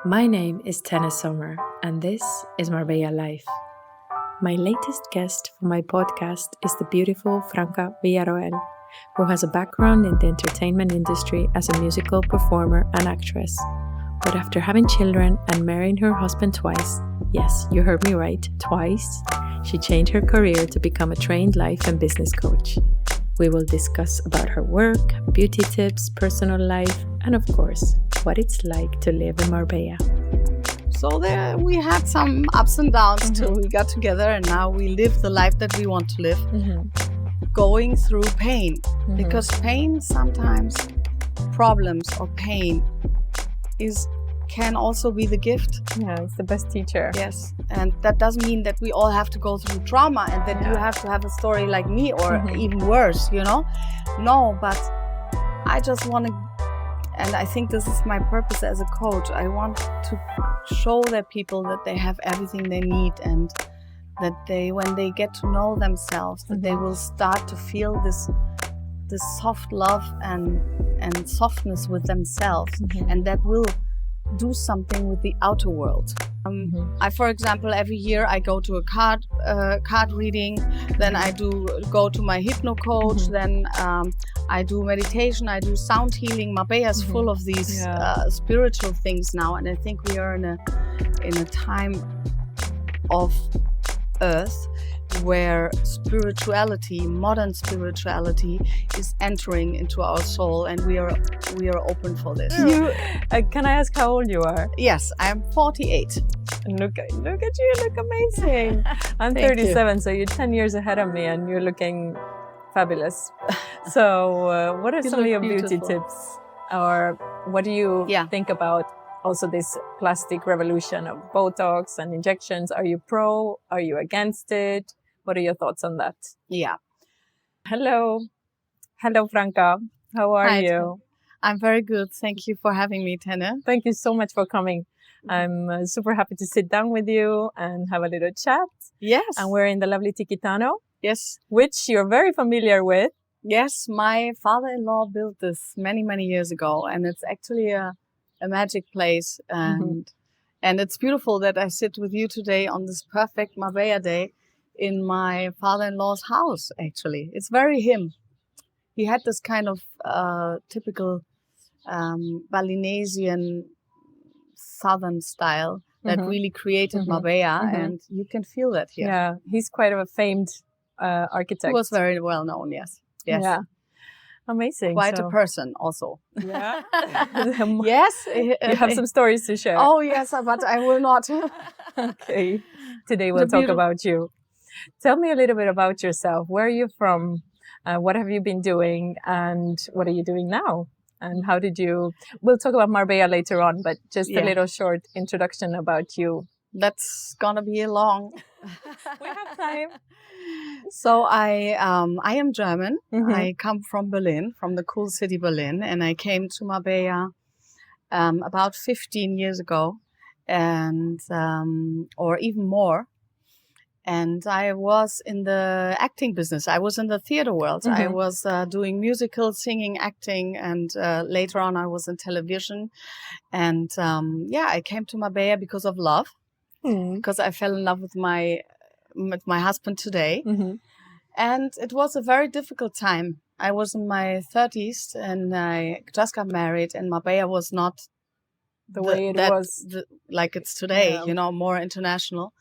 My name is Tana Sommer, and this is Marbella Life. My latest guest for my podcast is the beautiful Franca Villarroel, who has a background in the entertainment industry as a musical performer and actress. But after having children and marrying her husband twice, yes, you heard me right, twice, she changed her career to become a trained life and business coach. We will discuss about her work, beauty tips, personal life, and of course, what it's like to live in Marbella. So there we had some ups and downs too. We got together and now we live the life that we want to live, going through pain. Because pain sometimes, problems or pain can also be the gift. Yeah, it's the best teacher. Yes, and that doesn't mean that we all have to go through trauma and that you have to have a story like me or even worse, you know? No, but I just want to, and I think this is my purpose as a coach. I want to show that people that they have everything they need and that they, when they get to know themselves, that they will start to feel this soft love and softness with themselves, and that will do something with the outer world. I, for example, every year I go to a card reading, then I go to my hypno coach, then I do meditation, I do sound healing. Marbella is full of these spiritual things now, and I think we are in a time of Earth where spirituality, modern spirituality, is entering into our soul, and we are open for this. Can I ask how old you are? Yes, I'm 48. Look at you, you look amazing. I'm 37, so you're 10 years ahead of me, and you're looking fabulous. So what are some of your beauty tips, or what do you think about also this plastic revolution of Botox and injections? Are you pro? Are you against it? What are your thoughts on that? Yeah. Hello, Franca. How are you? I'm very good. Thank you for having me, Tana. Thank you so much for coming. I'm super happy to sit down with you and have a little chat. Yes. And we're in the lovely Tikitano. Yes. Which you're very familiar with. Yes, my father-in-law built this many, many years ago, and it's actually a magic place. And it's beautiful that I sit with you today on this perfect Marbella day in my father-in-law's house, actually. It's very him. He had this kind of typical Balinesian southern style that really created Marbella, and you can feel that here. Yeah, he's quite a famed architect. He was very well known, yes. Yeah. Amazing. Quite a person also. Yeah. Yes. You have some stories to share. Oh, yes, but I will not. Okay. Today we'll talk about you. Tell me a little bit about yourself. Where are you from? What have you been doing? And what are you doing now? And how did you... We'll talk about Marbella later on, but just a little short introduction about you. That's going to be long. We have time. So I am German. I come from Berlin, from the cool city Berlin, and I came to Marbella about 15 years ago, and or even more. And I was in the acting business. I was in the theater world. I was doing musicals, singing, acting, and later on I was in television. And I came to Marbella because of love, because I fell in love with my husband today. And it was a very difficult time. I was in my 30s and I just got married, and Marbella was not the way it was like it's today, you know, more international.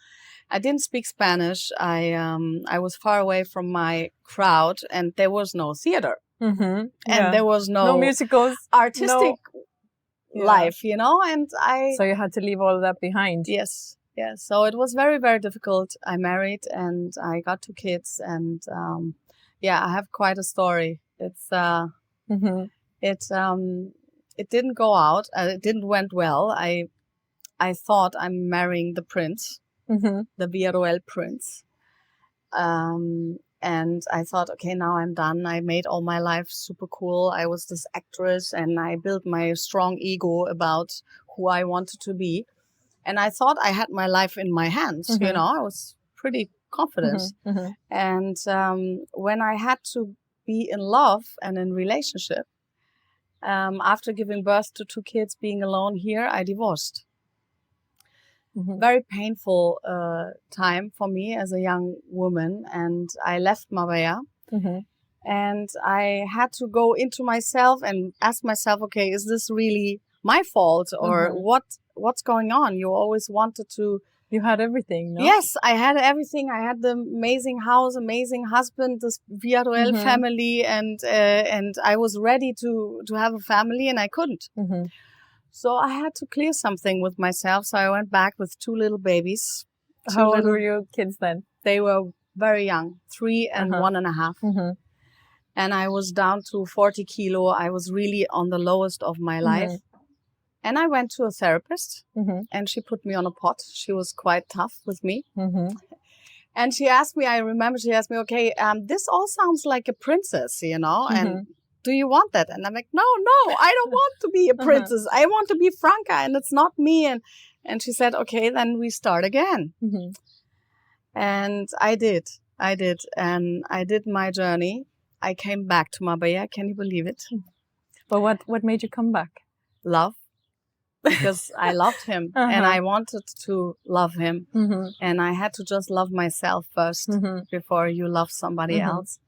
I didn't speak Spanish. I was far away from my crowd, and there was no theater, and there was no musicals, artistic life, you know. And so you had to leave all of that behind. Yes. So it was very, very difficult. I married and I got 2 kids, and I have quite a story. It's it didn't go out. It didn't went well. I thought I'm marrying the prince. The Villarroel prince. And I thought, okay, now I'm done. I made all my life super cool. I was this actress, and I built my strong ego about who I wanted to be. And I thought I had my life in my hands, you know. I was pretty confident. And when I had to be in love and in relationship, after giving birth to 2 kids, being alone here, I divorced. very painful time for me as a young woman. And I left Marbella. And I had to go into myself and ask myself, okay, is this really my fault? Or what's going on? You always wanted to... You had everything, no? Yes, I had everything. I had the amazing house, amazing husband, this Villarroel family, and I was ready to have a family, and I couldn't. So I had to clear something with myself. So I went back with 2 little babies. How old were your kids then? They were very young, 3 and 1.5. And I was down to 40 kilo. I was really on the lowest of my life. And I went to a therapist, and she put me on a pot. She was quite tough with me. And she asked me, I remember she asked me, okay, this all sounds like a princess, you know, and do you want that? And I'm like, no, I don't want to be a princess. I want to be Franca, and it's not me. And she said, okay, then we start again. And I did. And I did my journey. I came back to Marbella. Can you believe it? But what made you come back? Love. Because I loved him and I wanted to love him. And I had to just love myself first before you love somebody else.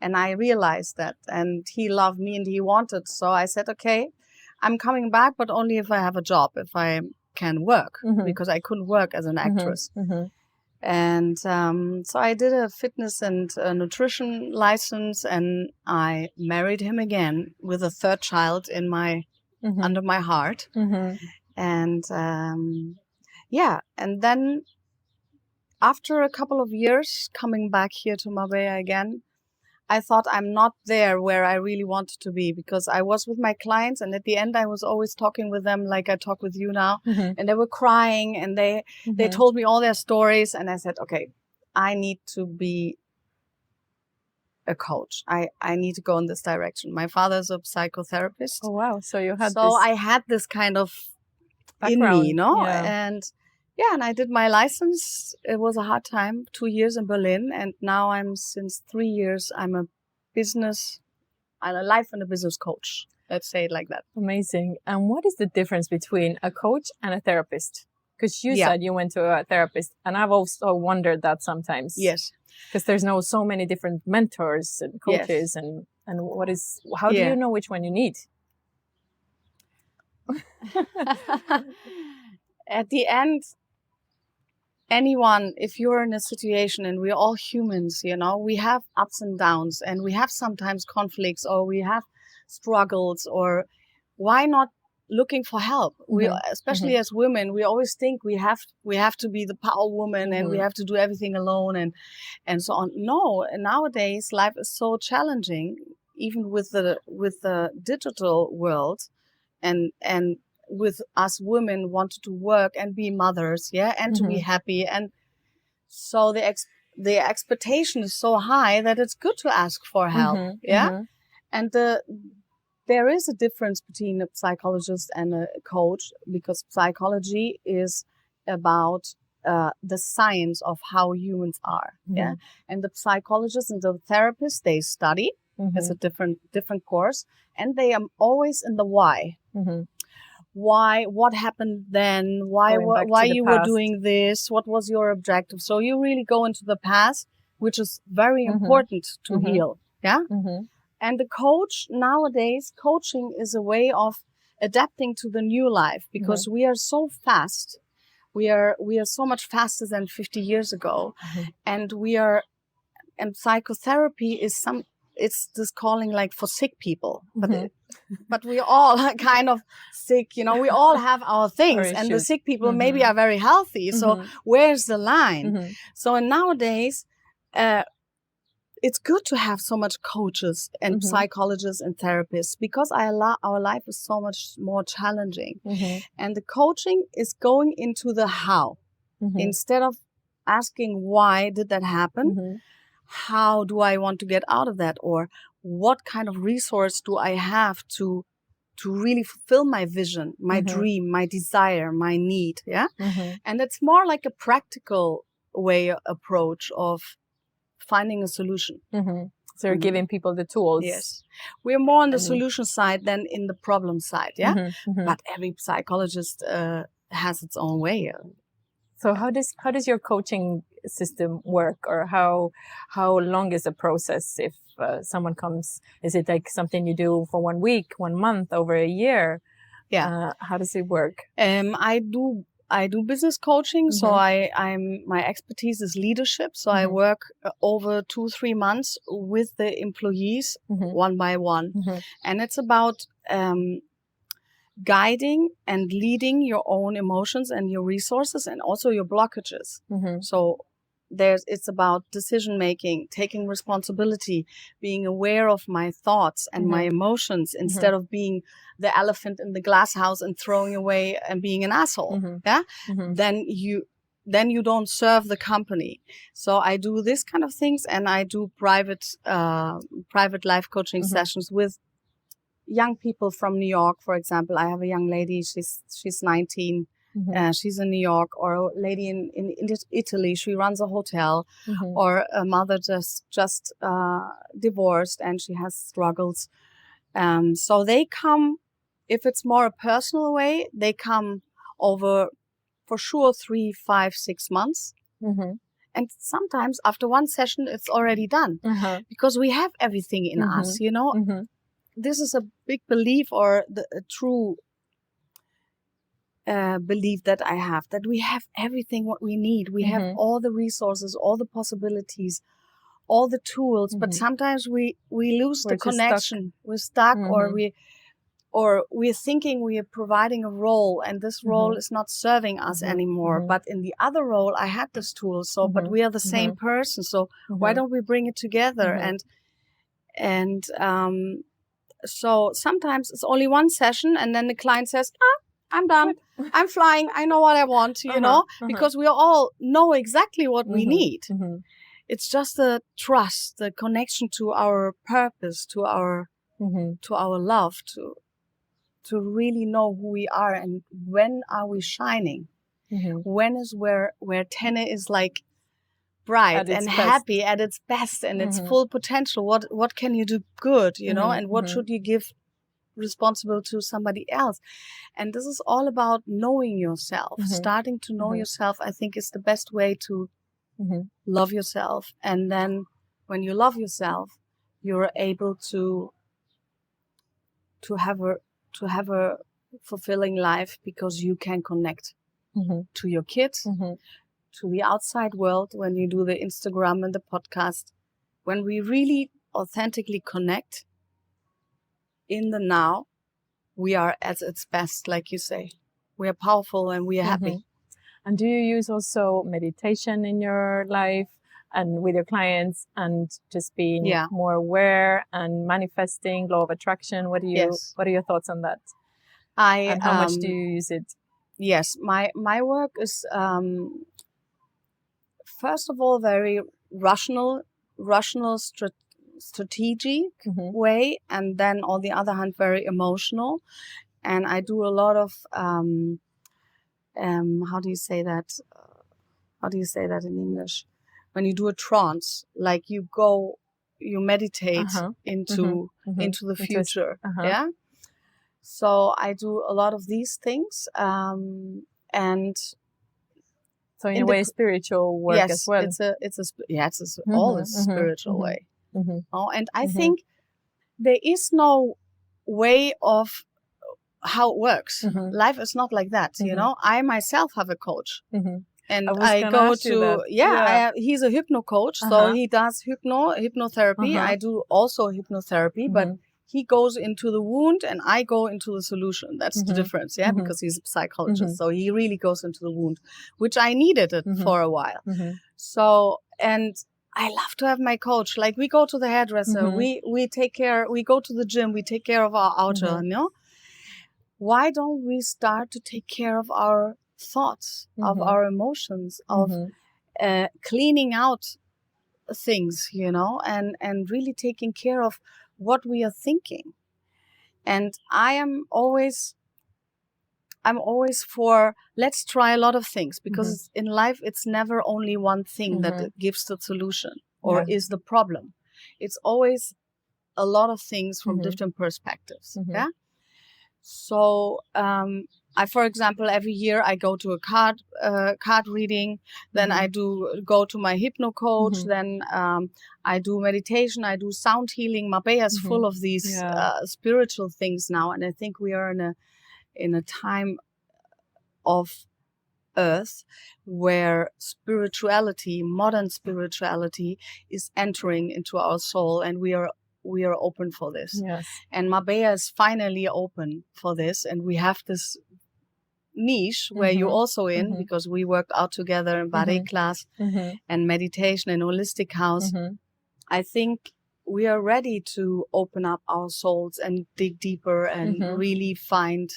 And I realized that. And he loved me and he wanted. So I said, okay, I'm coming back, but only if I have a job, if I can work, because I couldn't work as an actress. And so I did a fitness and nutrition license, and I married him again with a 3rd child in my under my heart. And and then after a couple of years coming back here to Marbella again, I thought I'm not there where I really wanted to be, because I was with my clients, and at the end I was always talking with them like I talk with you now, and they were crying, and they told me all their stories, and I said, okay, I need to be a coach. I need to go in this direction. My father's a psychotherapist. Oh wow! So you had I had this kind of background in me, you know, and I did my license. It was a hard time, 2 years in Berlin, and now since 3 years I'm a life and a business coach. Let's say it like that. Amazing. And what is the difference between a coach and a therapist? Because you said you went to a therapist, and I've also wondered that sometimes. Yes. Because there's so many different mentors and coaches, and how do you know which one you need? At the end, anyone, if you're in a situation, and we're all humans, you know, we have ups and downs, and we have sometimes conflicts, or we have struggles, or why not looking for help? We, especially as women, we always think we have to be the power woman, and we have to do everything alone, and so on. No, nowadays life is so challenging, even with the digital world, and with us women wanted to work and be mothers, and to be happy, and so the expectation is so high that it's good to ask for help, and there is a difference between a psychologist and a coach, because psychology is about the science of how humans are, and the psychologist and the therapist, they study. It's a different course, and they are always in the why. Why? What happened then? Why you were doing this? What was your objective? So you really go into the past, which is very important to heal. And the coach nowadays, coaching is a way of adapting to the new life, because we are so fast. We are so much faster than 50 years ago, and psychotherapy is it's this calling like for sick people, but we all are kind of sick, you know, we all have our things, and the sick people maybe are very healthy. So where's the line? So nowadays, it's good to have so much coaches and psychologists and therapists, because our life is so much more challenging. And the coaching is going into the how. Instead of asking why did that happen, how do I want to get out of that, or what kind of resource do I have to really fulfill my vision, my dream, my desire, my need. And it's more like a practical approach of finding a solution. So you're giving people the tools. Yes. We're more on the solution side than in the problem side. But every psychologist has its own way. So how does your coaching system work, or how long is the process if someone comes? Is it like something you do for 1 week, 1 month, over a year? Yeah. How does it work? I do business coaching. So my expertise is leadership. So I work over 2-3 months with the employees one by one, and it's about guiding and leading your own emotions and your resources and also your blockages. So it's about decision making, taking responsibility, being aware of my thoughts and my emotions instead of being the elephant in the glass house and throwing away and being an asshole. Then you don't serve the company. So I do this kind of things, and I do private life coaching sessions with young people from New York. For example, I have a young lady, she's 19. She's in New York, or a lady in Italy. She runs a hotel, or a mother just divorced and she has struggles. So they come, if it's more a personal way, they come over for sure 3, 5, 6 months. And sometimes after one session, it's already done because we have everything in us, you know. This is a big belief, or a true belief that I have, that we have everything what we need. We have all the resources, all the possibilities, all the tools, but sometimes we lose the connection. We're stuck, or we're thinking we are providing a role, and this role is not serving us anymore. But in the other role, I had this tool. So, but we are the same person. So why don't we bring it together? And so sometimes it's only one session, and then the client says, I'm done. I'm flying. I know what I want, you know, because we all know exactly what we need. It's just the trust, the connection to our purpose, to our love, to really know who we are and when are we shining. When is where Tene is like bright and happy at its best and its full potential. What can you do good, you know, and what should you give responsible to somebody else? And this is all about knowing yourself. Starting to know yourself, I think, is the best way to love yourself. And then when you love yourself, you're able to have a fulfilling life, because you can connect to your kids, to the outside world. When you do the Instagram and the podcast, when we really authentically connect in the now, we are at its best, like you say. We are powerful and we are happy. And do you use also meditation in your life and with your clients, and just being more aware and manifesting, law of attraction? What are your thoughts on that? And how much do you use it? Yes, my work is first of all very rational, strategic way, and then on the other hand very emotional. And I do a lot of how do you say that in English? When you do a trance, like you meditate into the future. Yeah. So I do a lot of these things, and so in a way, spiritual work as well. It's all a spiritual way. Oh, and I think there is no way of how it works. Life is not like that, you know. I myself have a coach. And I go to, he's a hypno coach. So he does hypnotherapy. I do also hypnotherapy, but he goes into the wound and I go into the solution. That's the difference, because he's a psychologist. So he really goes into the wound, which I needed it for a while. So, and I love to have my coach. Like, we go to the hairdresser, we go to the gym, we take care of our outer, you know? Why don't we start to take care of our thoughts, of our emotions, of cleaning out things, you know, and really taking care of what we are thinking. And I'm always for, let's try a lot of things, because in life it's never only one thing that gives the solution or is the problem. It's always a lot of things from different perspectives. So for example, every year I go to a card reading. Then I go to my hypno coach. Then I do meditation. I do sound healing. Marbella is full of these spiritual things now, and I think we are in a time of Earth where spirituality, modern spirituality, is entering into our soul, and we are open for this. Yes. And Marbella is finally open for this, and we have this niche where you also in, because we worked out together in body class and meditation and holistic house. I think we are ready to open up our souls and dig deeper and really find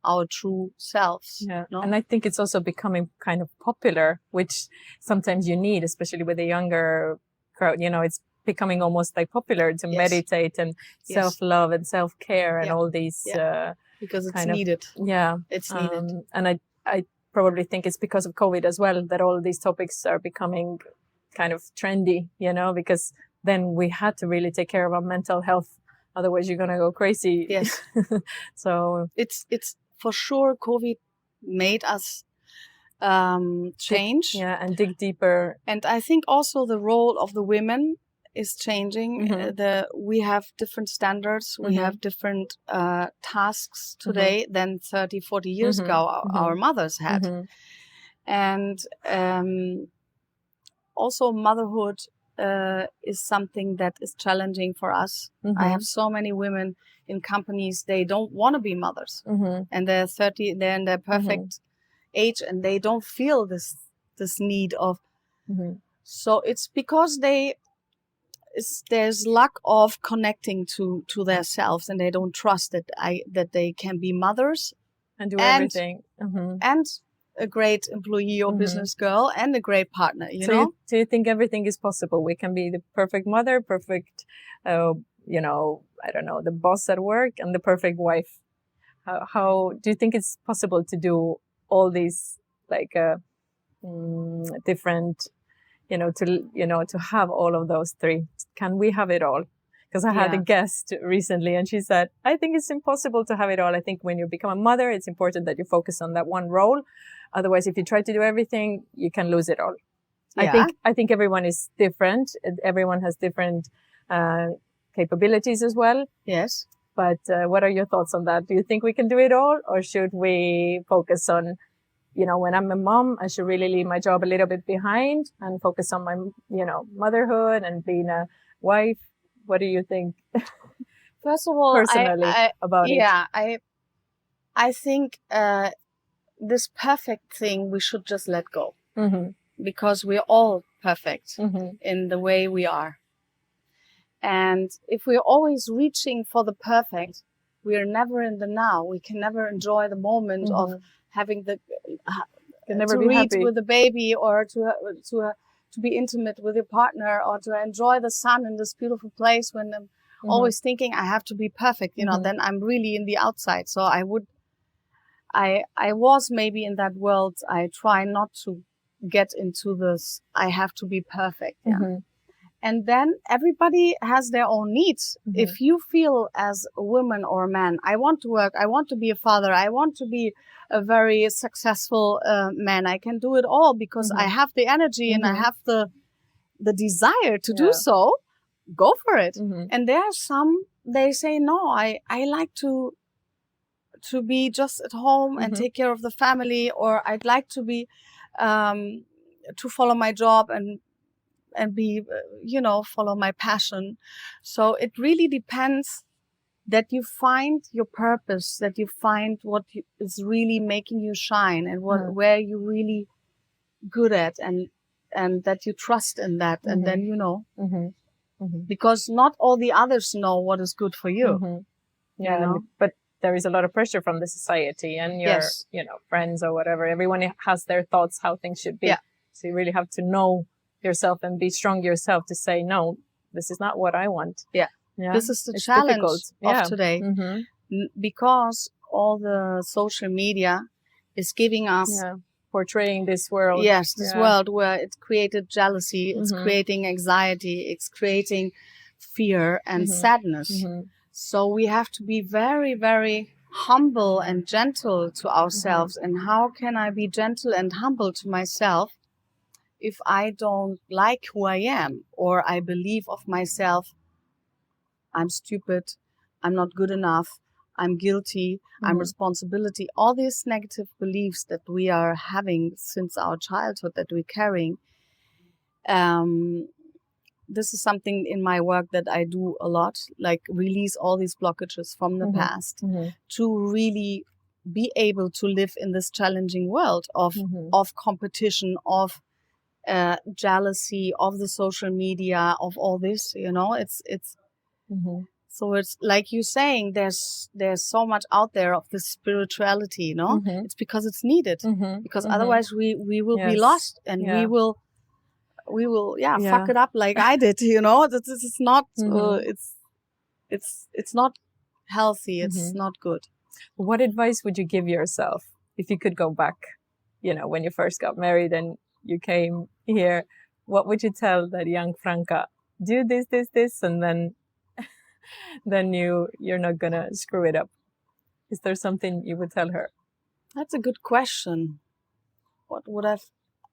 our true selves. Yeah. No? And I think it's also becoming kind of popular, which sometimes you need, especially with the younger crowd. It's becoming almost like popular to meditate and self-love and self-care and all these because it's needed. It's needed. And I probably think it's because of COVID as well that all these topics are becoming kind of trendy, because then we had to really take care of our mental health. Otherwise you're going to go crazy. Yes. So it's for sure COVID made us change. And dig deeper. And I think also the role of the women is changing. We have different standards. We have different tasks today than 30, 40 years ago our mothers had. And also motherhood is something that is challenging for us. I have so many women in companies, they don't want to be mothers. And they're 30, they're in their perfect age, and they don't feel this need of. So it's because there's lack of connecting to their selves, and they don't trust that they can be mothers and do everything and a great employee or business girl and a great partner. Do you think everything is possible? We can be the perfect mother, perfect I don't know, the boss at work, and the perfect wife. How do you think it's possible to do all these different to have all of those three? Can we have it all? Because I had a guest recently, and she said, I think it's impossible to have it all. I think when you become a mother, it's important that you focus on that one role. Otherwise, if you try to do everything, you can lose it all. I think everyone is different. Everyone has different capabilities as well. Yes. But what are your thoughts on that? Do you think we can do it all, or should we focus on, when I'm a mom, I should really leave my job a little bit behind and focus on my, motherhood and being a wife? What do you think? First of all, personally about it? Yeah, I think this perfect thing we should just let go, because we're all perfect in the way we are. And if we're always reaching for the perfect, we are never in the now. We can never enjoy the moment of having to read with the baby, or to be intimate with your partner, or to enjoy the sun in this beautiful place. When I'm always thinking I have to be perfect, then I'm really in the outside. So I was maybe in that world. I try not to get into this, I have to be perfect. And then everybody has their own needs. If you feel as a woman or a man, I want to work, I want to be a father, I want to be a very successful man, I can do it all because I have the energy and I have the desire to do so, go for it. And there are some, they say, no, I like to be just at home and take care of the family, or I'd like to be, to follow my job and be, follow my passion. So it really depends that you find your purpose, that you find what is really making you shine, and where you're really good at, and that you trust in that. And then, because not all the others know what is good for you. But there is a lot of pressure from the society and your, friends or whatever. Everyone has their thoughts how things should be. So you really have to know yourself and be strong yourself to say, no, this is not what I want. This is the challenge of today, because all the social media is giving us portraying this world. Yes, this world where it's created jealousy, it's creating anxiety, it's creating fear and sadness. So we have to be very, very humble and gentle to ourselves. And how can I be gentle and humble to myself if I don't like who I am, or I believe of myself, I'm stupid, I'm not good enough, I'm guilty, I'm responsibility. All these negative beliefs that we are having since our childhood that we're carrying. This is something in my work that I do a lot, like release all these blockages from the past to really be able to live in this challenging world of competition, of jealousy, of the social media, of all this, it's so it's like you saying, there's so much out there of this spirituality, it's because it's needed, because otherwise we will be lost, and we will fuck it up like I did, this is not it's not healthy, it's not good. What advice would you give yourself if you could go back, when you first got married and you came here? What would you tell that young Franca? Do this, and then you're not gonna screw it up. Is there something you would tell her? That's a good question.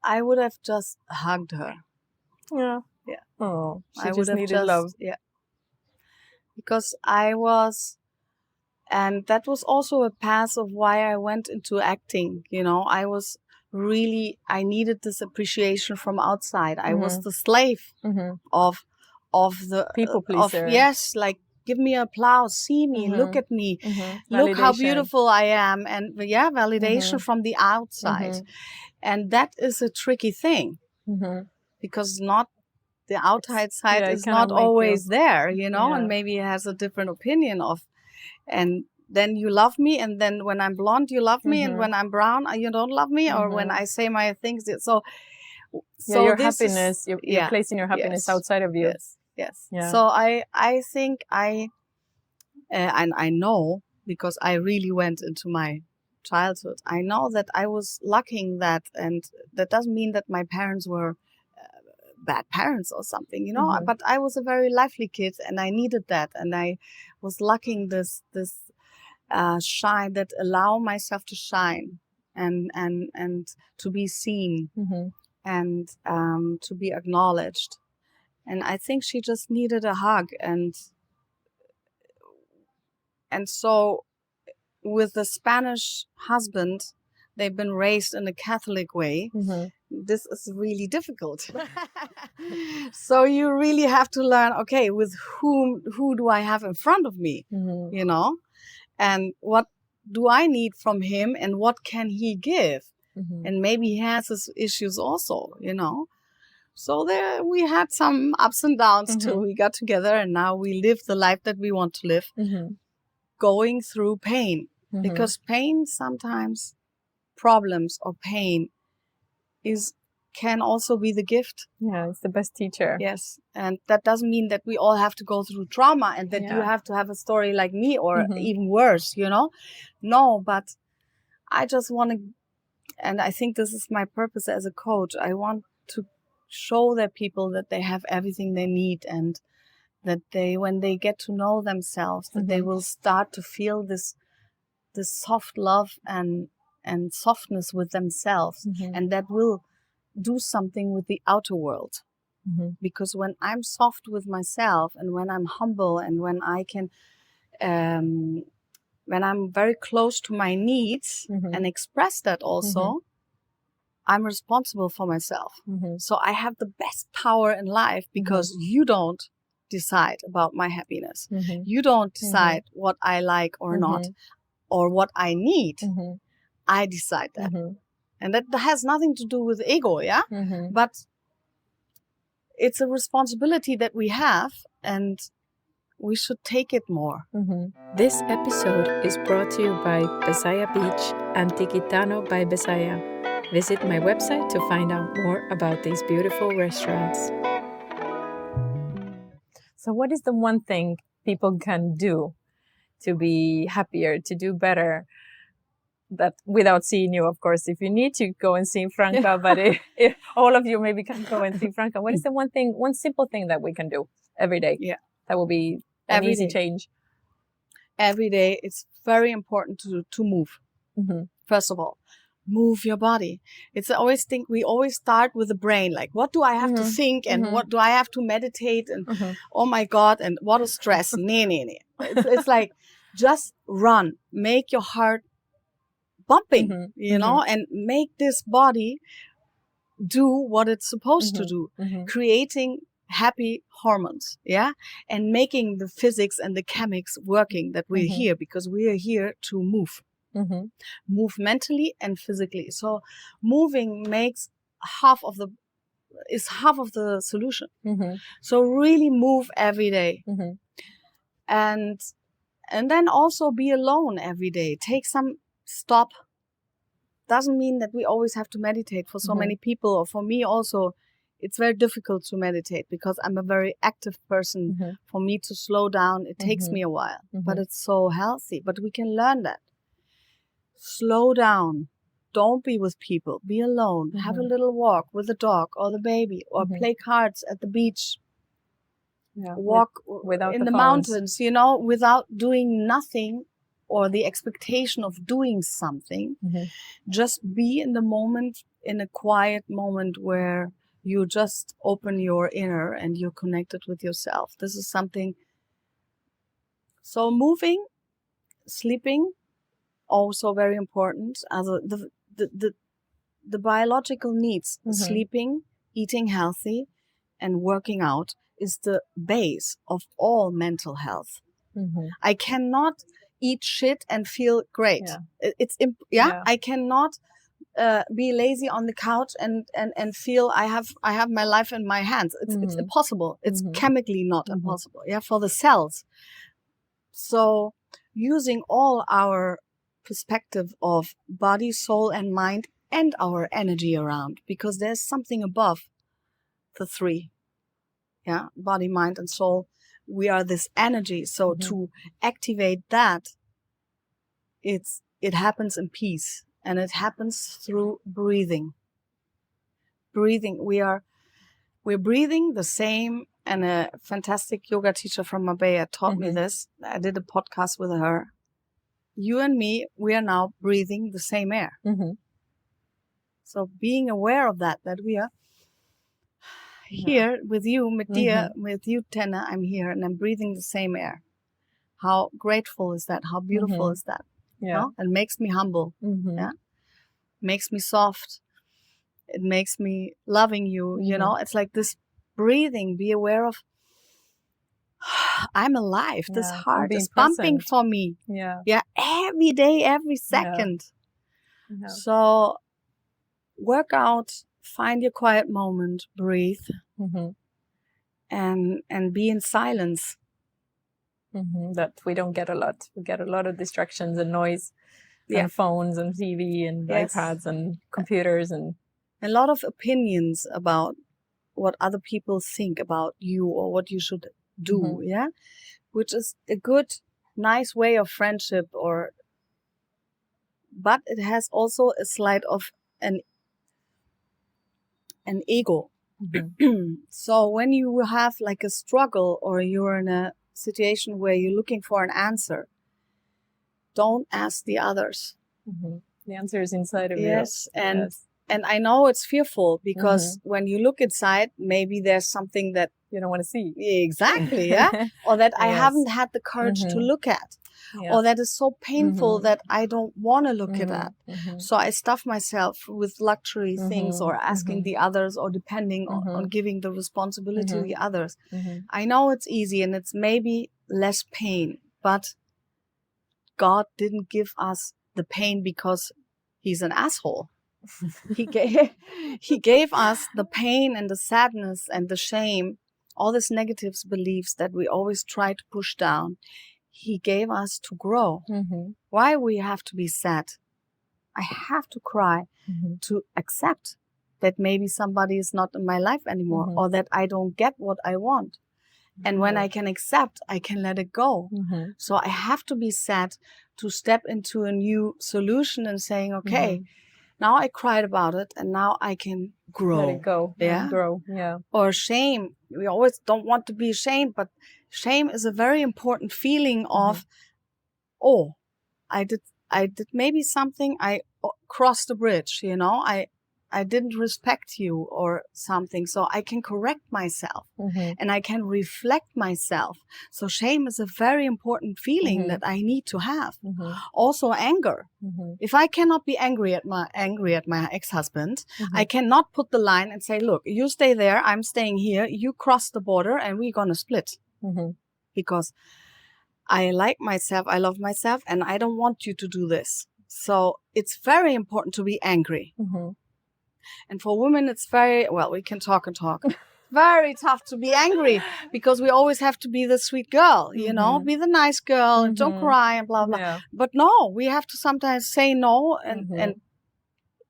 I would have just hugged her. Yeah. Oh, she just needed love. Yeah. Because and that was also a path of why I went into acting. I needed this appreciation from outside. I was the slave of the people pleaser. Yes, like, give me applause, see me, look at me, look how beautiful I am, and validation from the outside. And that is a tricky thing, because the outside side is not always there, and maybe has a different opinion of, and then you love me, and then when I'm blonde you love me, and when I'm brown you don't love me, or when I say my things. So your happiness, you're placing your happiness outside of you. Yes. Yeah. So I think and I know, because I really went into my childhood, I know that I was lacking that, and that doesn't mean that my parents were bad parents or something, but I was a very lively kid, and I needed that, and I was lacking this shine, that allow myself to shine and to be seen and to be acknowledged. And I think she just needed a hug. And so with the Spanish husband, they've been raised in a Catholic way. This is really difficult. So you really have to learn, okay, with who do I have in front of me, and what do I need from him, and what can he give? And maybe he has his issues also, So there we had some ups and downs till we got together, and now we live the life that we want to live, going through pain. Because pain sometimes, problems or pain, can also be the gift. Yeah, it's the best teacher. Yes, and that doesn't mean that we all have to go through trauma, and that you have to have a story like me, or even worse, No, but I just want to, and I think this is my purpose as a coach. I want to show the people that they have everything they need, and that when they get to know themselves, that they will start to feel this soft love and softness with themselves, and that will do something with the outer world. Because when I'm soft with myself, and when I'm humble, and when I can, when I'm very close to my needs and express that also, I'm responsible for myself. So I have the best power in life, because you don't decide about my happiness. You don't decide what I like or not, or what I need. I decide that. And that has nothing to do with ego, but it's a responsibility that we have, and we should take it more. This episode is brought to you by Besaya Beach and Tikitano by Besaya. Visit my website to find out more about these beautiful restaurants. So what is the one thing people can do to be happier, to do better, that without seeing you, of course? If you need to go and see Franca, but if all of you maybe can go and see Franca, what is the one simple thing that we can do every day? That will be an easy change. Every day, it's very important to move. First of all, move your body. We always start with the brain. Like, what do I have to think, and what do I have to meditate, and oh my God, and what a stress. Nee. It's like, just run, make your heart bumping, and make this body do what it's supposed to do, creating happy hormones, and making the physics and the chemics working, that we're here, because we are here to move mentally and physically. So moving makes half of the solution. So really move every day. And then also be alone every day. Take some stop. Doesn't mean that we always have to meditate. For so many people, or for me also, it's very difficult to meditate because I'm a very active person. For me to slow down, it takes me a while, but it's so healthy. But we can learn that. Slow down. Don't be with people. Be alone. Have a little walk with the dog or the baby, or play cards at the beach. Walk without in the phones. mountains, without doing nothing or the expectation of doing something. Just be in the moment, in a quiet moment where you just open your inner and you're connected with yourself. This is something. So moving, sleeping, also very important. The biological needs, sleeping, eating healthy, and working out is the base of all mental health. I cannot eat shit and feel great. I cannot be lazy on the couch and feel I have my life in my hands. It's impossible. It's chemically not impossible. For the cells. So using all our perspective of body, soul, and mind, and our energy around, because there's something above the three. Body, mind, and soul. We are this energy. So to activate that, it happens in peace, and it happens through breathing. We're breathing the same, and a fantastic yoga teacher from Marbella taught me this. I did a podcast with her. You and me, we are now breathing the same air. So being aware of that we are here with you, with you, Tenna, I'm here, and I'm breathing the same air. How grateful is that? How beautiful is that? It makes me humble. Makes me soft. It makes me loving you. It's like this breathing. Be aware of, I'm alive. This heart is pumping for me. Every day, every second. So work out. Find your quiet moment, breathe, and be in silence. That we don't get a lot. We get a lot of distractions and noise, and phones and TV and iPads and computers, and a lot of opinions about what other people think about you or what you should do. Which is a good, nice way of friendship, but it has also a slight of an ego. So when you have like a struggle, or you're in a situation where you're looking for an answer, don't ask the others. The answer is inside of you. And I know it's fearful, because when you look inside, maybe there's something that you don't want to see. Exactly, or that I haven't had the courage to look at. Or that is so painful that I don't want to look at that. So I stuff myself with luxury things, or asking the others, or depending on giving the responsibility to the others. I know it's easy, and it's maybe less pain, but God didn't give us the pain because he's an asshole. He gave us the pain and the sadness and the shame, all these negative beliefs that we always try to push down. He gave us to grow. Why we have to be sad? I have to cry to accept that maybe somebody is not in my life anymore, or that I don't get what I want. And when I can accept, I can let it go. So I have to be sad to step into a new solution and saying, okay, now I cried about it, and now I can grow. Let it go. Grow. Or shame. We always don't want to be ashamed, but shame is a very important feeling of, oh, I did maybe something, I crossed the bridge, you know, I didn't respect you or something. So I can correct myself and I can reflect myself. So shame is a very important feeling that I need to have. Also anger. If I cannot be angry at my ex-husband, I cannot put the line and say, look, you stay there, I'm staying here, you cross the border and we're going to split. Because I like myself, I love myself, and I don't want you to do this. So it's very important to be angry. And for women, it's very, well, we can talk and talk. Very tough to be angry because we always have to be the sweet girl, you know, be the nice girl and don't cry and blah, blah. Yeah. But no, we have to sometimes say no. And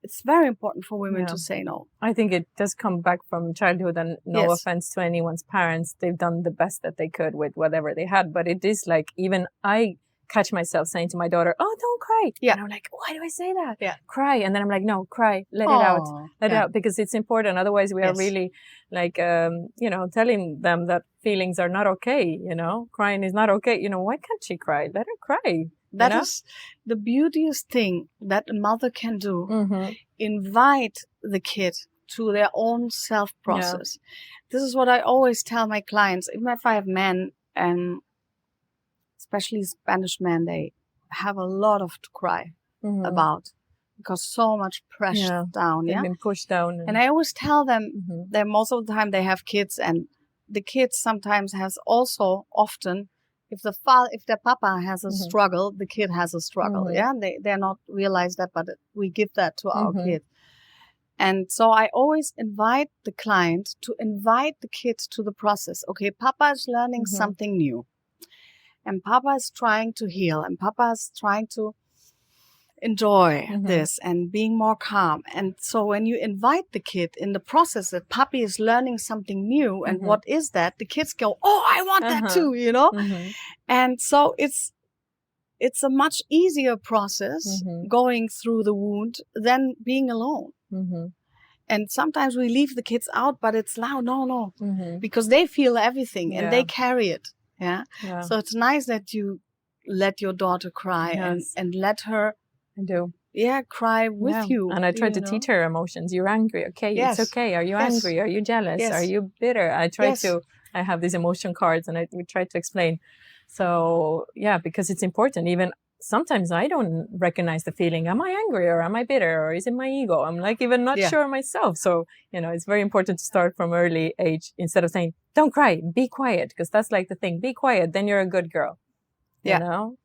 it's very important for women to say no. I think it does come back from childhood, and no offense to anyone's parents. They've done the best that they could with whatever they had. But it is like, even I catch myself saying to my daughter, oh, don't cry. Yeah. And I'm like, why do I say that? Yeah. Cry. And then I'm like, no, cry. Let it out. Let it out, because it's important. Otherwise, we are really like, you know, telling them that feelings are not okay. You know, crying is not okay. You know, why can't she cry? Let her cry. That is the beautiest thing that a mother can do. Invite the kid to their own self-process. This is what I always tell my clients. Even if I have men, and especially Spanish men, they have a lot of to cry about, because so much pressure down. They've been pushed down. And I always tell them that most of the time they have kids, and the kids sometimes has also often, if their papa has a struggle, the kid has a struggle. Yeah, they're not realize that, but we give that to our kid. And so I always invite the client to invite the kid to the process. Okay, papa is learning something new, and papa is trying to heal, and papa is trying to enjoy this and being more calm. And so when you invite the kid in the process that papi is learning something new, and what is that, the kids go, oh, I want that too, you know. And so it's a much easier process going through the wound than being alone. And sometimes we leave the kids out, but it's loud, no, because they feel everything and they carry it. So it's nice that you let your daughter cry and let her cry with you. And I try to teach her emotions. You're angry. Okay, it's okay. Are you angry? Are you jealous? Are you bitter? I try to, I have these emotion cards, and we try to explain. So, because it's important. Even sometimes I don't recognize the feeling. Am I angry, or am I bitter, or is it my ego? I'm like even not sure myself. So, you know, it's very important to start from early age, instead of saying, don't cry, be quiet. Because that's like the thing. Be quiet, then you're a good girl. You know?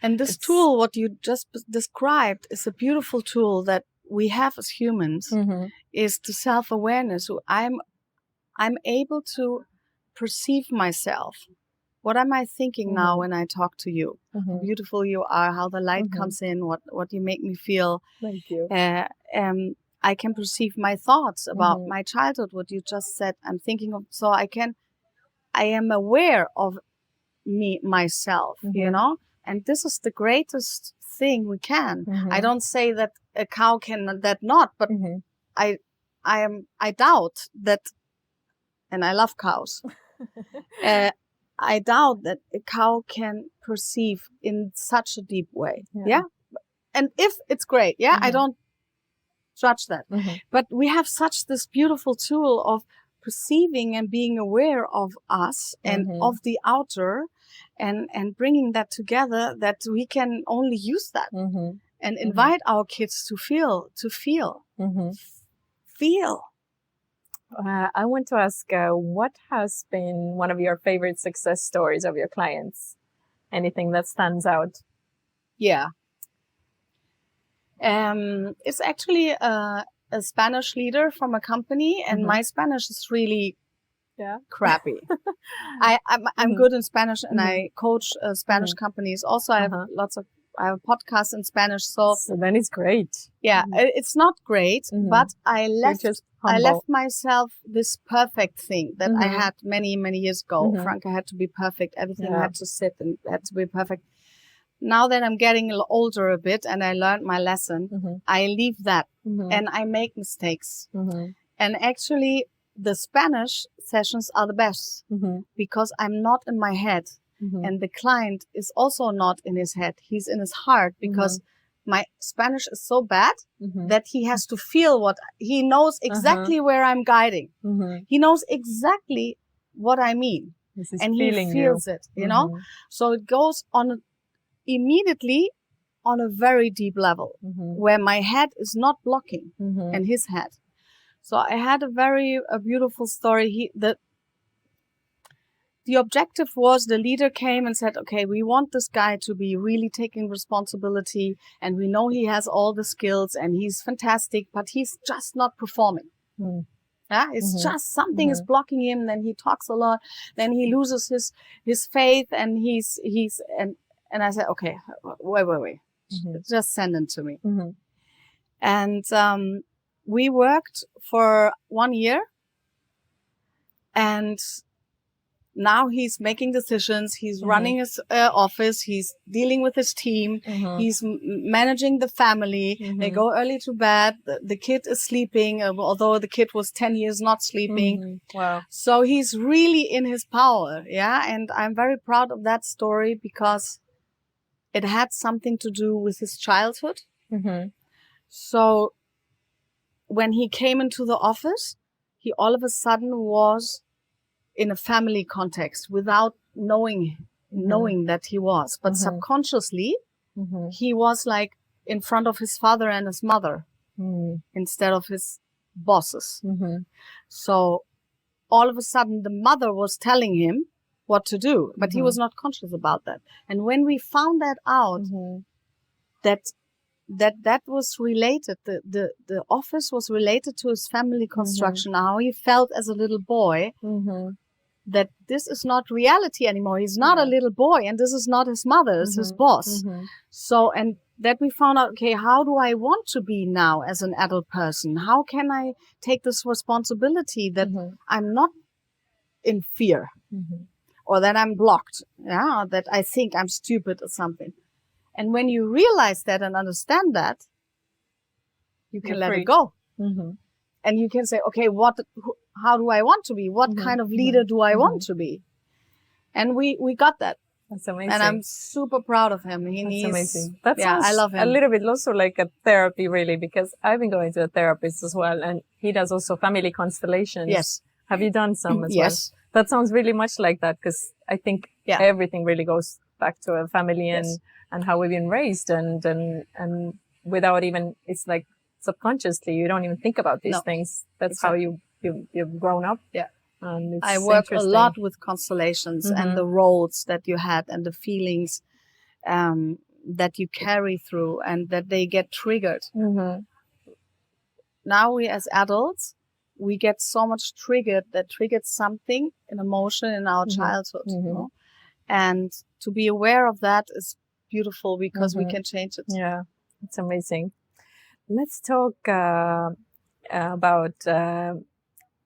And this tool, what you just described, is a beautiful tool that we have as humans, is to self-awareness. So I'm able to perceive myself. What am I thinking now when I talk to you? How beautiful you are, how the light comes in, what you make me feel. Thank you. I can perceive my thoughts about my childhood, what you just said. I'm thinking of, so I am aware of myself, you know? And this is the greatest thing we can. I don't say that a cow can that not, but I doubt that, and I love cows. I doubt that a cow can perceive in such a deep way. And if it's great, I don't judge that. But we have such this beautiful tool of perceiving and being aware of us and of the outer, and bringing that together, that we can only use that and invite our kids to feel. I want to ask, what has been one of your favorite success stories of your clients? Anything that stands out? It's actually a Spanish leader from a company, and my Spanish is really crappy. I'm good in Spanish, and I coach Spanish companies. Also, I have I have a podcast in Spanish. So then it's great. It's not great, but I left myself this perfect thing that I had many, many years ago. Franca had to be perfect. Everything had to sit and had to be perfect. Now that I'm getting older a bit and I learned my lesson, I leave that and I make mistakes. And actually, the Spanish sessions are the best because I'm not in my head. And the client is also not in his head. He's in his heart, because my Spanish is so bad that he has to feel what he knows exactly where I'm guiding. He knows exactly what I mean, and he feels it, you know? So it goes on immediately on a very deep level where my head is not blocking and his head. So I had a beautiful story. The objective was, the leader came and said, okay, we want this guy to be really taking responsibility, and we know he has all the skills and he's fantastic, but he's just not performing. Yeah, it's just something is blocking him. Then he talks a lot. Then he loses his faith, and and I said, okay, wait. Just send him to me. And we worked for 1 year, and now he's making decisions. He's running his office. He's dealing with his team. He's managing the family. They go early to bed. The kid is sleeping, although the kid was 10 years not sleeping. Wow. So he's really in his power. Yeah. And I'm very proud of that story, because it had something to do with his childhood. So when he came into the office, he all of a sudden was in a family context without knowing that he was. But subconsciously, he was like in front of his father and his mother instead of his bosses. So all of a sudden, the mother was telling him what to do, but he was not conscious about that. And when we found that out, that was related, the office was related to his family construction, how he felt as a little boy, that this is not reality anymore. He's not a little boy, and this is not his mother, it's his boss. So, and that we found out, okay, how do I want to be now as an adult person? How can I take this responsibility that I'm not in fear, or that I'm blocked, that I think I'm stupid or something. And when you realize that and understand that, you can let it go. And you can say, okay, how do I want to be? What kind of leader do I want to be? And we got that. That's amazing. And I'm super proud of him. That's amazing. That sounds I love him. A little bit also like a therapy, really, because I've been going to a therapist as well, and he does also family constellations. Yes. Have you done some as well? Yes. That sounds really much like that, because I think everything really goes back to a family and how we've been raised, and without even, it's like subconsciously, you don't even think about these things. That's how you've grown up. Yeah. And it's I work a lot with constellations and the roles that you had and the feelings that you carry through and that they get triggered. Now we as adults, we get so much triggered something, an emotion in our childhood. You know? And to be aware of that is beautiful, because we can change it. Yeah, it's amazing. Let's talk about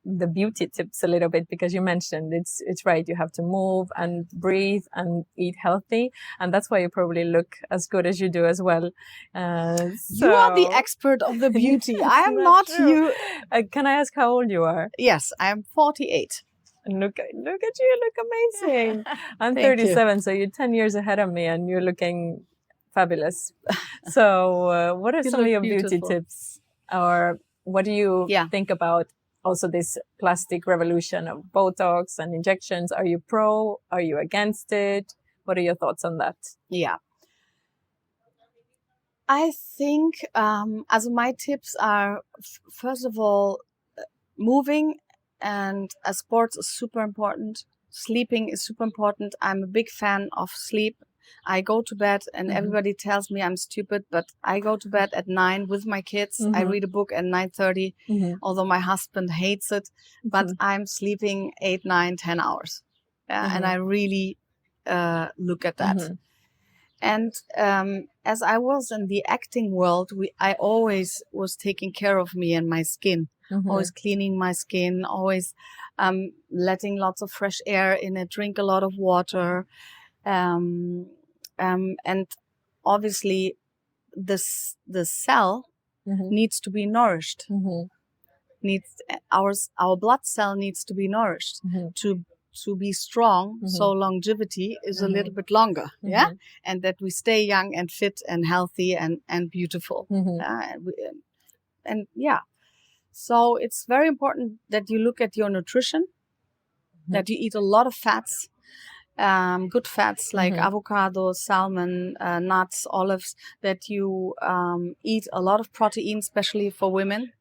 the beauty tips a little bit, because you mentioned it's right. You have to move and breathe and eat healthy, and that's why you probably look as good as you do as well. You are the expert of the beauty. I am not you. Can I ask how old you are? Yes, I am 48. And look at you, you look amazing. I'm 37, so you're 10 years ahead of me, and you're looking fabulous. So what are some of your beauty tips, or what do you think about also this plastic revolution of Botox and injections? Are you pro? Are you against it? What are your thoughts on that? Yeah. I think as my tips are, first of all, moving and sports is super important. Sleeping is super important. I'm a big fan of sleep. I go to bed, and everybody tells me I'm stupid, but I go to bed at 9 with my kids. I read a book at 9:30, although my husband hates it, but I'm sleeping 8, 9, 10 hours. And I really look at that. And as I was in the acting world, I always was taking care of me and my skin, always cleaning my skin, always letting lots of fresh air in it, drink a lot of water. And obviously the cell needs to be nourished. Our blood cell needs to be nourished to to be strong, so longevity is a little bit longer, and that we stay young and fit and healthy and beautiful, and so it's very important that you look at your nutrition, that you eat a lot of fats, good fats like avocado, salmon, nuts, olives, that you eat a lot of protein, especially for women.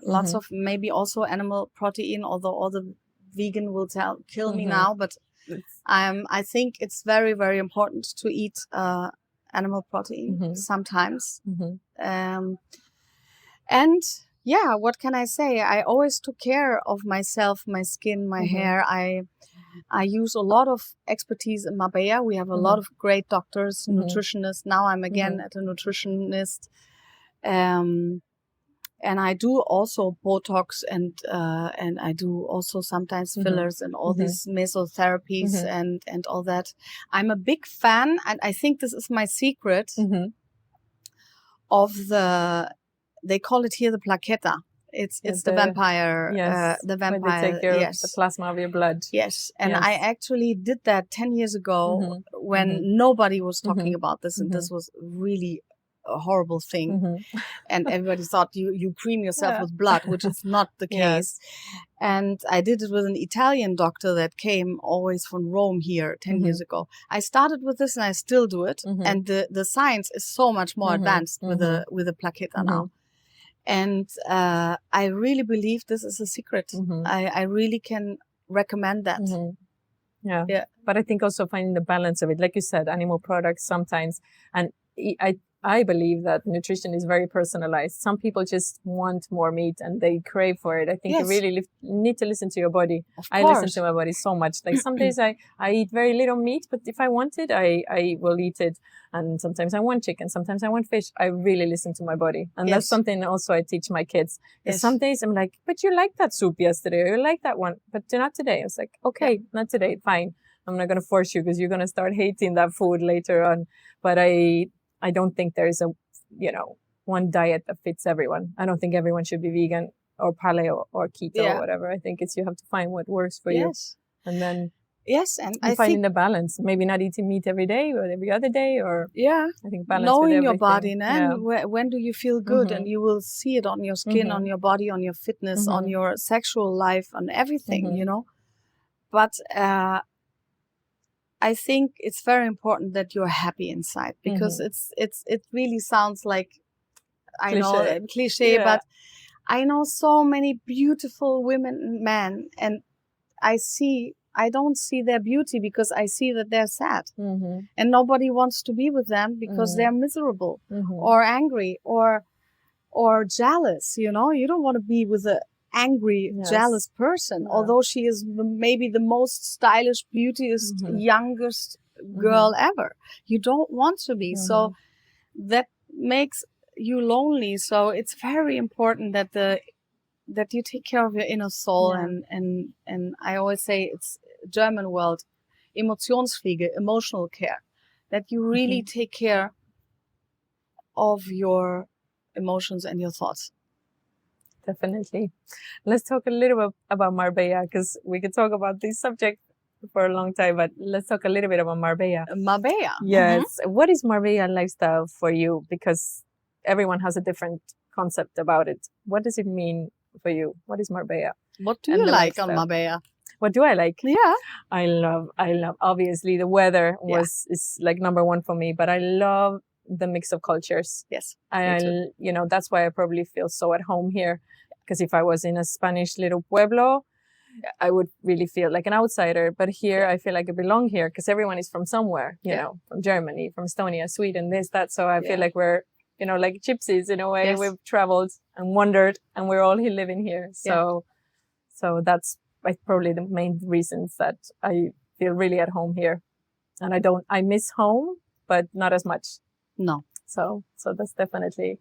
Lots of maybe also animal protein, although all the vegan will kill me now, but I think it's very, very important to eat animal protein sometimes. And what can I say? I always took care of myself, my skin, my hair. I use a lot of expertise in Marbella. We have a lot of great doctors, nutritionists. Now I'm again at a nutritionist. And I do also Botox and I do also sometimes fillers and all these mesotherapies and all that. I'm a big fan, and I think this is my secret of they call it here the plaqueta. It's the vampire. The vampire. When they take the plasma of your blood. Yes, and I actually did that 10 years ago when nobody was talking about this, and this was really a horrible thing, and everybody thought you cream yourself with blood, which is not the case. And I did it with an Italian doctor that came always from Rome here 10 years ago. I started with this and I still do it, and the science is so much more advanced with the plaqueta now. And I really believe this is a secret. I really can recommend that. But I think also finding the balance of it, like you said, animal products sometimes, and I believe that nutrition is very personalized. Some people just want more meat and they crave for it. I think you really need to listen to your body. I listen to my body so much. Like some days I eat very little meat, but if I want it, I will eat it. And sometimes I want chicken, sometimes I want fish. I really listen to my body. And that's something also I teach my kids. Some days I'm like, but you liked that soup yesterday, or you liked that one, but not today. I was like, okay, not today, fine. I'm not going to force you because you're going to start hating that food later on. But I don't think there's a, one diet that fits everyone. I don't think everyone should be vegan or paleo or keto or whatever. I think you have to find what works for you. And then and I finding the balance. Maybe not eating meat every day or every other day, or I think balance knowing with your everything. body and when do you feel good, and you will see it on your skin, on your body, on your fitness, on your sexual life, on everything, But I think it's very important that you're happy inside, because it really sounds like cliche, but I know so many beautiful women and men, and I don't see their beauty because I see that they're sad, and nobody wants to be with them because they're miserable or angry or jealous. You don't want to be with a angry, jealous person, although she is maybe the most stylish, beautiest, youngest girl ever. You don't want to be. So that makes you lonely. So it's very important that you take care of your inner soul, and I always say it's German word, Emotionspflege, emotional care, that you really take care of your emotions and your thoughts. Definitely. Let's talk a little bit about Marbella, because we could talk about this subject for a long time, but let's talk a little bit about Marbella. Marbella. Yes. What is Marbella lifestyle for you? Because everyone has a different concept about it. What does it mean for you? What is Marbella? What do you like on Marbella? What do I like? Yeah. I love, obviously the weather is like number one for me, but I love the mix of cultures. Yes. That's why I probably feel so at home here. Because if I was in a Spanish little pueblo, I would really feel like an outsider. But here, I feel like I belong here because everyone is from somewhere, you know, from Germany, from Estonia, Sweden, this, that. So I feel like we're, like gypsies in a way. Yes. We've traveled and wandered, and we're all here living here. So that's probably the main reasons that I feel really at home here. And I miss home, but not as much. No. So that's definitely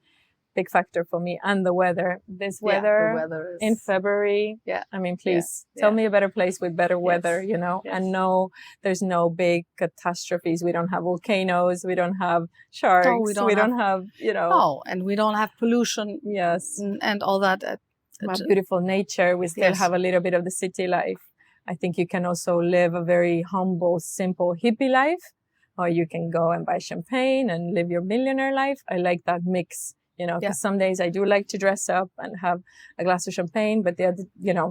big factor for me. And the weather. This weather, the weather is... in February. Yeah. I mean, please tell me a better place with better weather, and no, there's no big catastrophes. We don't have volcanoes. We don't have sharks. No, we don't have, No, and we don't have pollution. Yes. And all that. Beautiful nature. We still have a little bit of the city life. I think you can also live a very humble, simple hippie life, or you can go and buy champagne and live your millionaire life. I like that mix, because some days I do like to dress up and have a glass of champagne, but the other,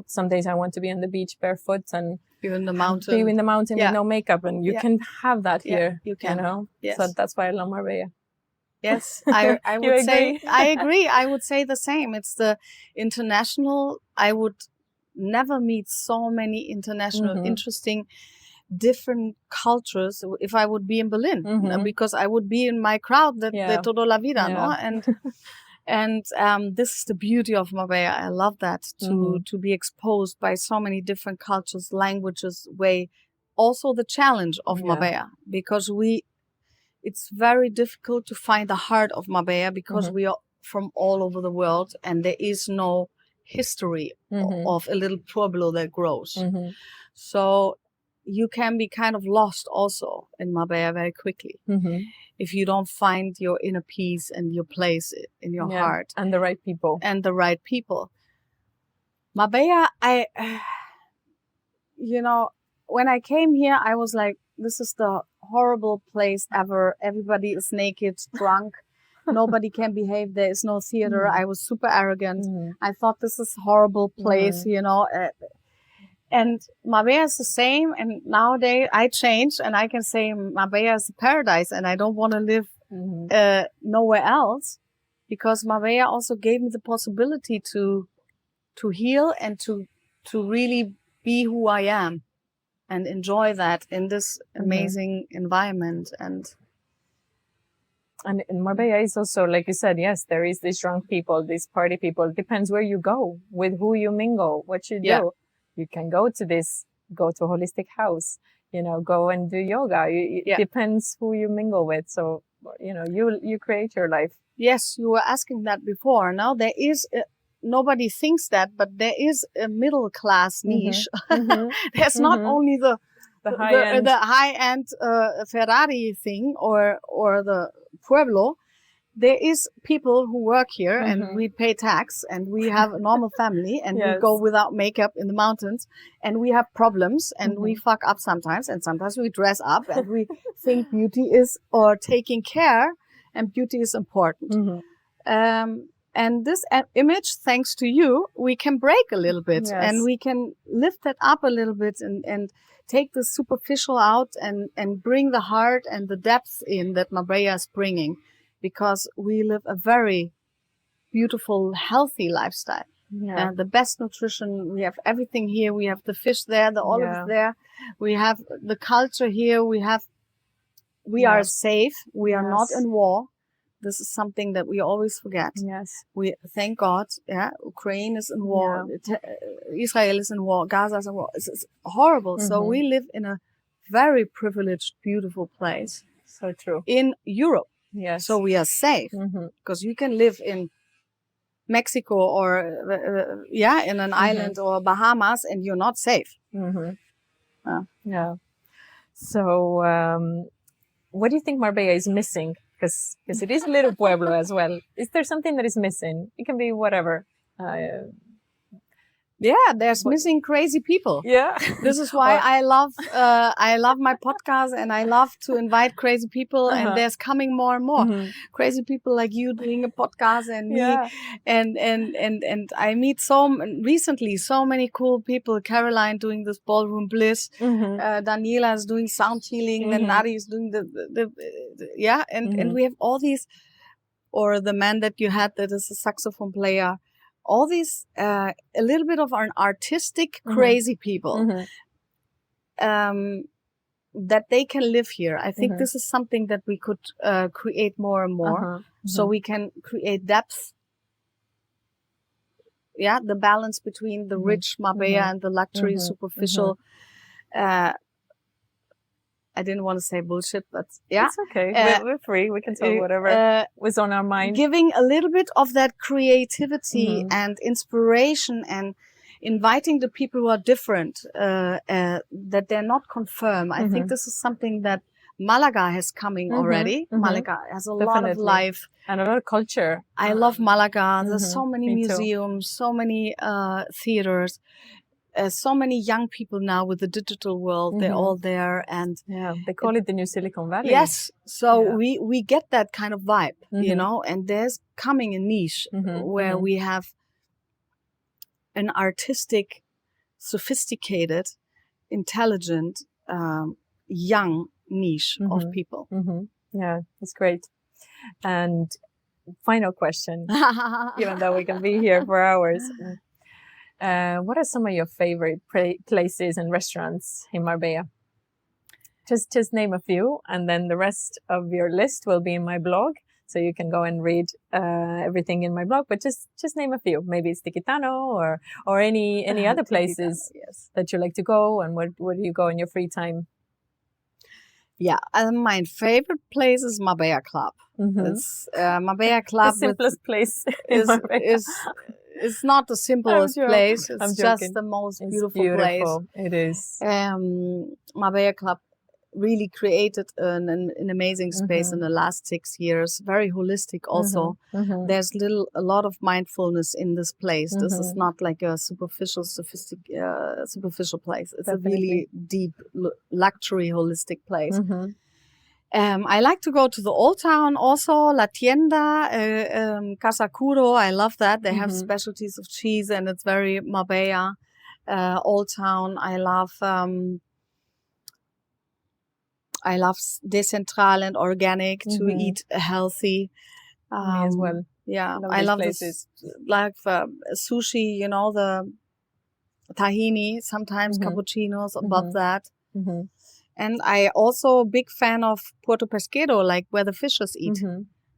some days I want to be on the beach barefoot and be in the mountain, with no makeup, and you can have that here. You can. Yes. So that's why I love Marbella. Yes, I would say I agree. I would say the same. It's the international. I would never meet so many international, interesting, different cultures if I would be in Berlin, because I would be in my crowd, the toda la vida, no? And this is the beauty of Marbella. I love that to be exposed by so many different cultures, languages, also the challenge of Marbella, because it's very difficult to find the heart of Marbella because we are from all over the world and there is no history of a little pueblo that grows. So you can be kind of lost also in Marbella very quickly if you don't find your inner peace and your place in your heart. And the right people. Marbella, when I came here, I was like, this is the horrible place ever. Everybody is naked, drunk. Nobody can behave. There is no theater. I was super arrogant. I thought this is a horrible place, And Marbella is the same. And nowadays I changed and I can say Marbella is a paradise and I don't want to live nowhere else, because Marbella also gave me the possibility to heal and to really be who I am and enjoy that in this amazing environment. And in Marbella is also, like you said, yes, there is these drunk people, these party people. It depends where you go, with who you mingle, what you do. You can go to a holistic house, go and do yoga. It depends who you mingle with. So, you create your life. Yes, you were asking that before. Now there is, nobody thinks that, but there is a middle class niche. There's not only the high-end Ferrari thing or the pueblo. There is people who work here and we pay tax and we have a normal family and we go without makeup in the mountains and we have problems and we fuck up sometimes and sometimes we dress up and we think beauty is or taking care and beauty is important. And this image, thanks to you, we can break a little bit and we can lift that up a little bit and take the superficial out and bring the heart and the depth in that Marbella is bringing. Because we live a very beautiful, healthy lifestyle. The best nutrition, we have everything here. We have the fish there, the olives there. We have the culture here. We are safe. We are not in war. This is something that we always forget. We thank God. Ukraine is in war. Israel is in war. Gaza is in war. It's horrible. So we live in a very privileged, beautiful place. So true. In Europe. Yes. So we are safe because you can live in Mexico or in an island or Bahamas and you're not safe. So what do you think Marbella is missing? Because it is a little pueblo as well. Is there something that is missing? It can be whatever. There's missing crazy people. This is why I love my podcast and I love to invite crazy people and there's coming more and more crazy people like you doing a podcast and me and I meet recently so many cool people. Caroline doing this ballroom bliss, Daniela is doing sound healing, then Nari is doing and we have all these, or the man that you had that is a saxophone player. All these, a little bit of an artistic, crazy people, that they can live here. I think this is something that we could create more and more, so we can create depth. The balance between the rich Marbella and the luxury, superficial. I didn't want to say bullshit, but it's okay. We're free. We can talk whatever was on our mind. Giving a little bit of that creativity and inspiration and inviting the people who are different, that they're not confirmed. I think this is something that Malaga has coming already. Malaga has a lot of life. And a lot of culture. I love Malaga. There's so many museums, so many theaters. so many young people now with the digital world, they're all there, and they call it the new Silicon Valley. Yes, so we get that kind of vibe, you know, and there's coming a niche where we have an artistic, sophisticated, intelligent, young niche of people. Yeah, it's great. And final question, even though we can be here for hours. What are some of your favorite places and restaurants in Marbella? Just name a few, and then the rest of your list will be in my blog, so you can go and read everything in my blog. But just name a few. Maybe it's Tikitano or any other places that you like to go, and where do you go in your free time? Yeah, my favorite place is Marbella Club. It's Marbella Club. The simplest place it's not the simplest place. It's just the most beautiful place. It is. Marbella Club really created an amazing space in the last 6 years. Very holistic also. There's a lot of mindfulness in this place. This is not like a superficial place. It's a really deep luxury holistic place. I like to go to the Old Town also, La Tienda, Casa Curo. I love that. They have specialties of cheese, and it's very Marbella. Old Town. I love Decentral and organic to eat healthy. Me as well. Yeah, I love this, like sushi, you know, the tahini, sometimes cappuccinos above that. And I also a big fan of Puerto Pesquero, like where the fishers eat.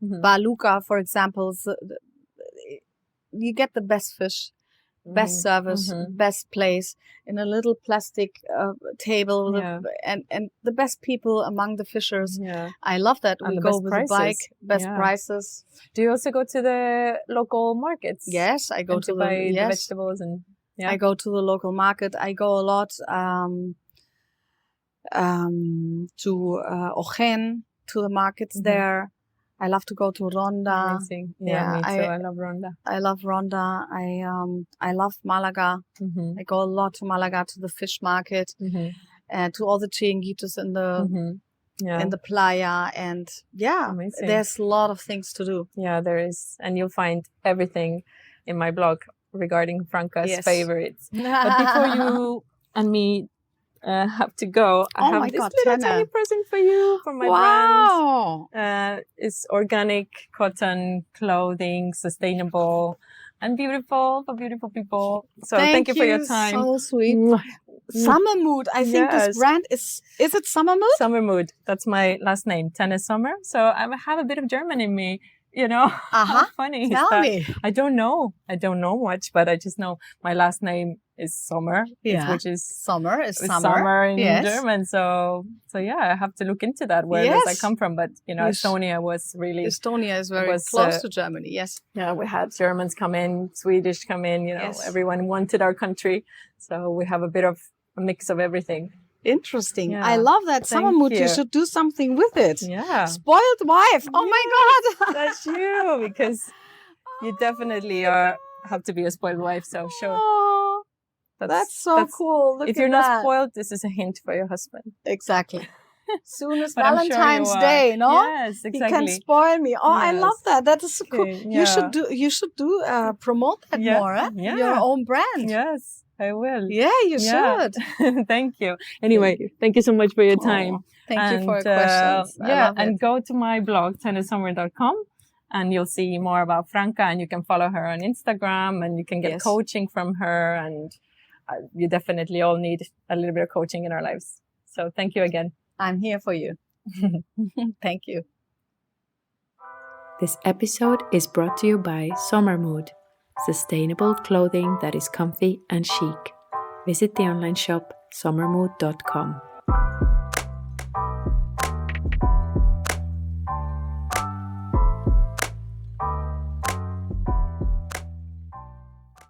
Baluca, for example, you get the best fish, best service, best place in a little plastic table, and the best people among the fishers. I love that. And we go with a bike, best prices. Do you also go to the local markets? Yes, I go to buy the vegetables and I go to the local market. I go a lot to Ogen, to the markets there. I love to go to Ronda. Amazing. Yeah, me too. I love Ronda. I love Ronda. I love Malaga. I go a lot to Malaga, to the fish market, and to all the chiringuitos in the playa. And amazing. There's a lot of things to do. Yeah, there is. And you'll find everything in my blog regarding Franca's favorites. But before you and me have to go, I have this little tiny present for you from my brand. It's organic cotton clothing, sustainable and beautiful for beautiful people. So thank you for your time. So sweet. Summer Mood. I think this brand is it Summer Mood? Summer Mood. That's my last name, Tennis Summer. So I have a bit of German in me. You know, how funny. Tell me. I don't know much, but I just know my last name is Sommer, which is summer in German. So yeah, I have to look into that. Where does I come from? But you know, Estonia is very close to Germany. Yes. Yeah, we had Germans come in, Swedish come in. You know, everyone wanted our country, so we have a bit of a mix of everything. Interesting. Yeah. I love that. Summer Mood. You should do something with it. Yeah. Spoiled wife. Oh my God. That's you, because you definitely have to be a spoiled wife. So sure. That's so cool. Look if you're not spoiled, this is a hint for your husband. Exactly. Soon as Valentine's Day, no? Yes, exactly. He can spoil me. Oh, I love that. That is so cool. Yeah. You should promote that more. Eh? Yeah. Your own brand. Yes. I will. Yeah, you should. Thank you. Anyway, thank you so much for your time. Thank you for your questions. And go to my blog, tennissummer.com, and you'll see more about Franca, and you can follow her on Instagram, and you can get coaching from her, and you definitely all need a little bit of coaching in our lives. So thank you again. I'm here for you. Thank you. This episode is brought to you by Summer Mood. Sustainable clothing that is comfy and chic. Visit the online shop summermood.com.